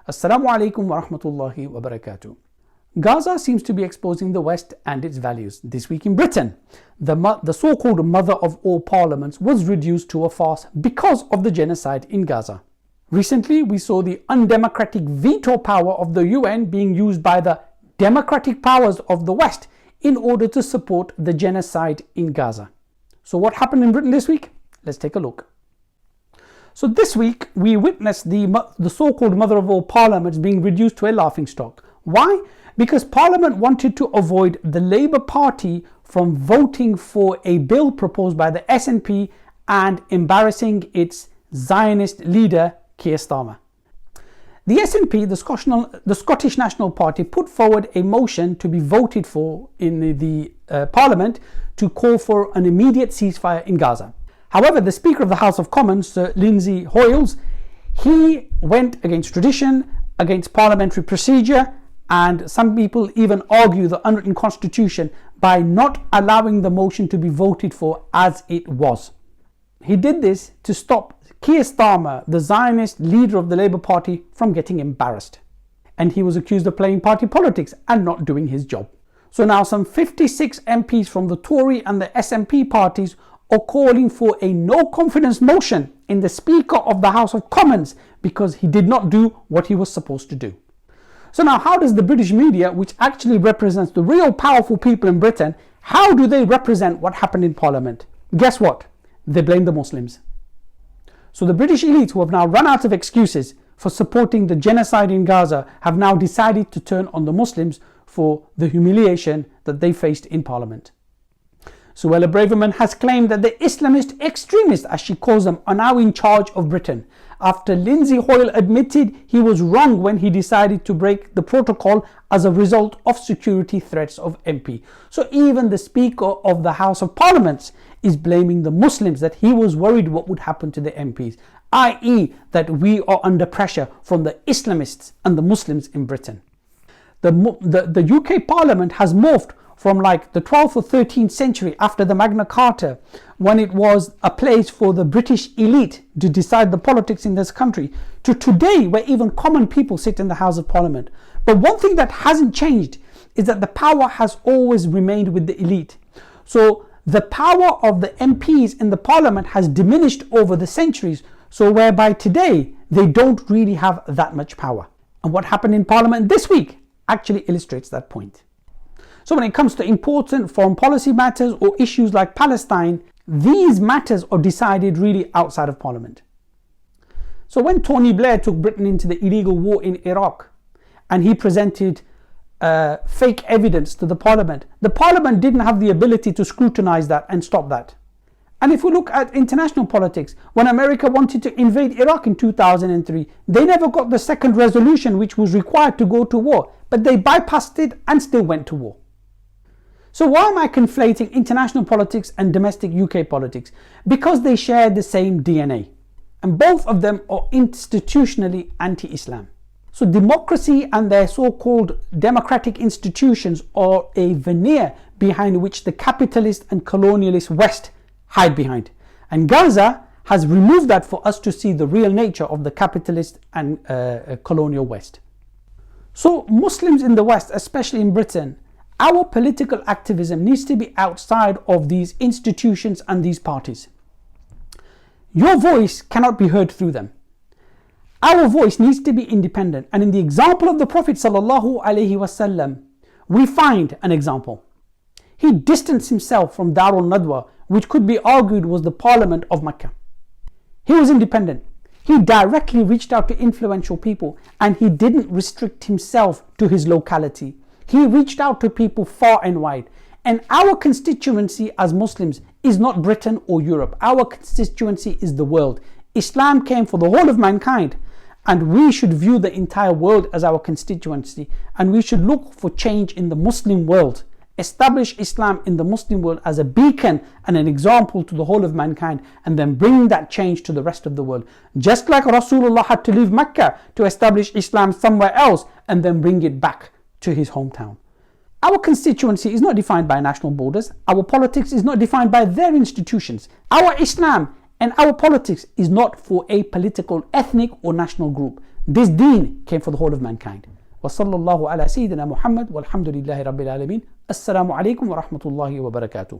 Assalamu alaikum wa rahmatullahi wa barakatuh. Gaza seems to be exposing the West and its values. This week in Britain, the so-called mother of all parliaments was reduced to a farce because of the genocide in Gaza. Recently, we saw the undemocratic veto power of the UN being used by the democratic powers of the West in order to support the genocide in Gaza. So what happened in Britain this week? Let's take a look. So this week, we witnessed the so-called mother of all parliaments being reduced to a laughingstock. Why? Because Parliament wanted to avoid the Labour Party from voting for a bill proposed by the SNP and embarrassing its Zionist leader, Keir Starmer. The SNP, the Scottish National Party, put forward a motion to be voted for in the Parliament to call for an immediate ceasefire in Gaza. However, the Speaker of the House of Commons, Sir Lindsay Hoyles, he went against tradition, against parliamentary procedure, and some people even argue the unwritten constitution by not allowing the motion to be voted for as it was. He did this to stop Keir Starmer, the Zionist leader of the Labour Party, from getting embarrassed. And he was accused of playing party politics and not doing his job. So now some 56 MPs from the Tory and the SNP parties are calling for a no confidence motion in the Speaker of the House of Commons because he did not do what he was supposed to do. So now how does the British media, which actually represents the real powerful people in Britain, how do they represent what happened in Parliament? Guess what? They blame the Muslims. So the British elite, who have now run out of excuses for supporting the genocide in Gaza, have now decided to turn on the Muslims for the humiliation that they faced in Parliament. Suella Braverman has claimed that the Islamist extremists, as she calls them, are now in charge of Britain, after Lindsay Hoyle admitted he was wrong when he decided to break the protocol as a result of security threats of MP. So even the Speaker of the House of Parliament is blaming the Muslims, that he was worried what would happen to the MPs, i.e. that we are under pressure from the Islamists and the Muslims in Britain. The UK Parliament has morphed from like the 12th or 13th century after the Magna Carta, when it was a place for the British elite to decide the politics in this country, to today where even common people sit in the House of Parliament. But one thing that hasn't changed is that the power has always remained with the elite. So the power of the MPs in the Parliament has diminished over the centuries, so whereby today they don't really have that much power. And what happened in Parliament this week actually illustrates that point. So when it comes to important foreign policy matters or issues like Palestine, these matters are decided really outside of Parliament. So when Tony Blair took Britain into the illegal war in Iraq and he presented fake evidence to the Parliament didn't have the ability to scrutinise that and stop that. And if we look at international politics, when America wanted to invade Iraq in 2003, they never got the second resolution which was required to go to war, but they bypassed it and still went to war. So why am I conflating international politics and domestic UK politics? Because they share the same DNA, and both of them are institutionally anti-Islam. So democracy and their so-called democratic institutions are a veneer behind which the capitalist and colonialist West hide behind. And Gaza has removed that for us to see the real nature of the capitalist and colonial West. So Muslims in the West, especially in Britain, our political activism needs to be outside of these institutions and these parties. Your voice cannot be heard through them. Our voice needs to be independent. And in the example of the Prophet ﷺ, we find an example. He distanced himself from Darul Nadwa, which could be argued was the Parliament of Mecca. He was independent. He directly reached out to influential people, and he didn't restrict himself to his locality. He reached out to people far and wide. And our constituency as Muslims is not Britain or Europe. Our constituency is the world. Islam came for the whole of mankind, and we should view the entire world as our constituency, and we should look for change in the Muslim world. Establish Islam in the Muslim world as a beacon and an example to the whole of mankind, and then bring that change to the rest of the world. Just like Rasulullah had to leave Mecca to establish Islam somewhere else and then bring it back to his hometown. Our constituency is not defined by national borders. Our politics is not defined by their institutions. Our Islam and our politics is not for a political, ethnic or national group. This deen came for the whole of mankind. وصلى الله على سيدنا محمد والحمد لله رب العالمين. السلام عليكم ورحمة الله وبركاته.